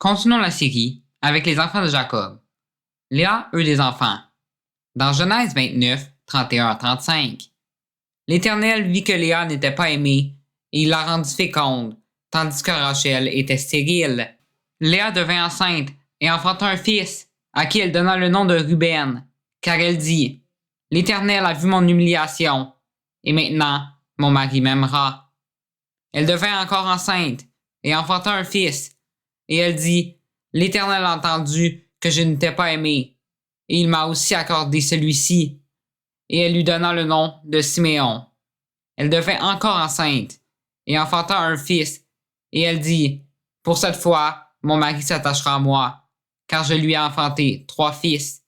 Continuons la série avec les enfants de Jacob. Léa eut des enfants. Dans Genèse 29, 31 à 35. L'Éternel vit que Léa n'était pas aimée et il la rendit féconde, tandis que Rachel était stérile. Léa devint enceinte et enfanta un fils, à qui elle donna le nom de Ruben, car elle dit: L'Éternel a vu mon humiliation, et maintenant mon mari m'aimera. Elle devint encore enceinte et enfanta un fils, et elle dit: L'Éternel a entendu que je n'étais pas aimée, et il m'a aussi accordé celui-ci. Et elle lui donna le nom de Siméon. Elle devint encore enceinte et enfanta un fils, et elle dit: Pour cette fois, mon mari s'attachera à moi, car je lui ai enfanté 3 fils.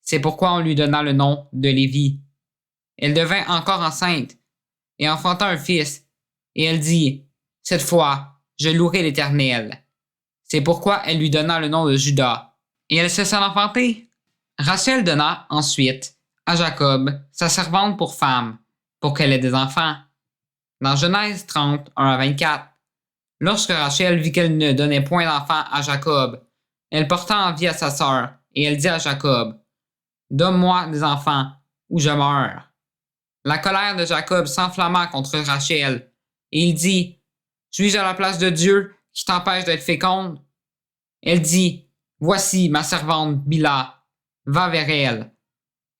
C'est pourquoi on lui donna le nom de Lévi. Elle devint encore enceinte et enfanta un fils, et elle dit: Cette fois, je louerai l'Éternel. C'est pourquoi elle lui donna le nom de Juda. Et elle cessa d'enfanter. Rachel donna ensuite à Jacob sa servante pour femme, pour qu'elle ait des enfants. Dans Genèse 30, 1 à 24. Lorsque Rachel vit qu'elle ne donnait point d'enfants à Jacob, elle porta envie à sa sœur, et elle dit à Jacob: Donne-moi des enfants, ou je meurs. La colère de Jacob s'enflamma contre Rachel, et il dit: Suis-je à la place de Dieu qui t'empêche d'être féconde? Elle dit: Voici ma servante Bila, va vers elle,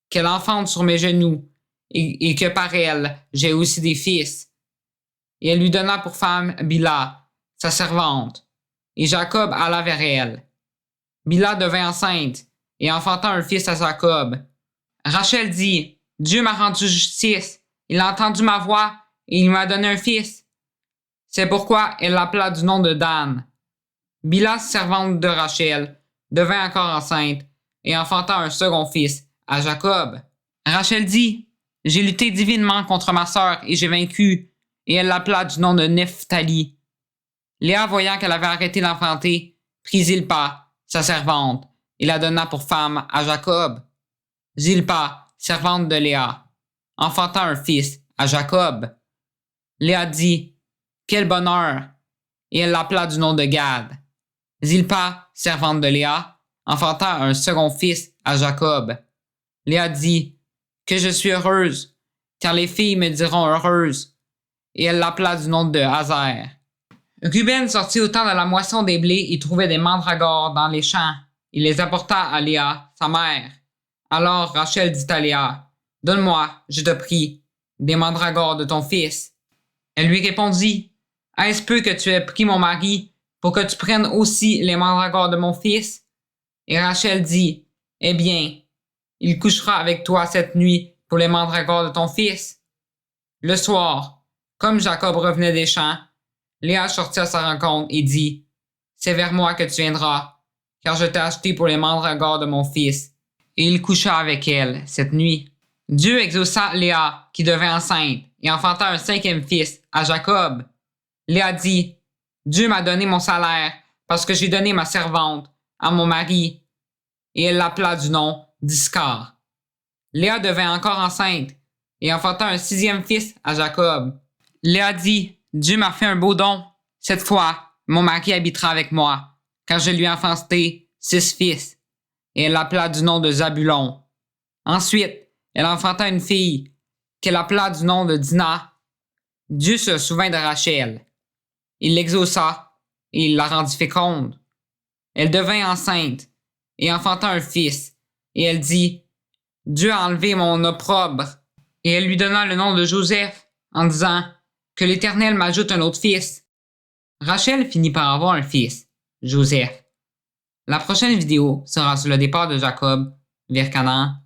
qu'elle enfante sur mes genoux, et que par elle j'ai aussi des fils. Et elle lui donna pour femme Bila, sa servante, et Jacob alla vers elle. Bila devint enceinte et enfanta un fils à Jacob. Rachel dit: Dieu m'a rendu justice, il a entendu ma voix et il m'a donné un fils. C'est pourquoi elle l'appela du nom de Dan. Bila, servante de Rachel, devint encore enceinte et enfanta un second fils à Jacob. Rachel dit: J'ai lutté divinement contre ma sœur et j'ai vaincu, et elle l'appela du nom de Nephtali. Léa, voyant qu'elle avait arrêté d'enfanter, prit Zilpa, sa servante, et la donna pour femme à Jacob. Zilpa, servante de Léa, enfanta un fils à Jacob. Léa dit: Quel bonheur! Et elle l'appela du nom de Gad. Zilpa, servante de Léa, enfanta un second fils à Jacob. Léa dit: Que je suis heureuse, car les filles me diront heureuse. Et elle l'appela du nom de Hazer. Ruben sortit au temps de la moisson des blés et trouvait des mandragores dans les champs. Il les apporta à Léa, sa mère. Alors Rachel dit à Léa: Donne-moi, je te prie, des mandragores de ton fils. Elle lui répondit: Est-ce peu que tu aies pris mon mari pour que tu prennes aussi les mandragores de mon fils? Et Rachel dit: Eh bien, il couchera avec toi cette nuit pour les mandragores de ton fils. Le soir, comme Jacob revenait des champs, Léa sortit à sa rencontre et dit: C'est vers moi que tu viendras, car je t'ai acheté pour les mandragores de mon fils. Et il coucha avec elle cette nuit. Dieu exauça Léa, qui devint enceinte, et enfanta un 5e fils à Jacob. Léa dit: Dieu m'a donné mon salaire, parce que j'ai donné ma servante à mon mari. Et elle l'appela du nom d'Iscar. Léa devint encore enceinte, et enfanta un 6e fils à Jacob. Léa dit: Dieu m'a fait un beau don. Cette fois, mon mari habitera avec moi, car je lui ai enfanté 6 fils. Et elle l'appela du nom de Zabulon. Ensuite, elle enfanta une fille, qu'elle appela du nom de Dina. Dieu se souvint de Rachel. Il l'exauça, et il la rendit féconde. Elle devint enceinte, et enfanta un fils, et elle dit: Dieu a enlevé mon opprobre. Et elle lui donna le nom de Joseph, en disant: Que l'Éternel m'ajoute un autre fils. Rachel finit par avoir un fils, Joseph. La prochaine vidéo sera sur le départ de Jacob vers Canaan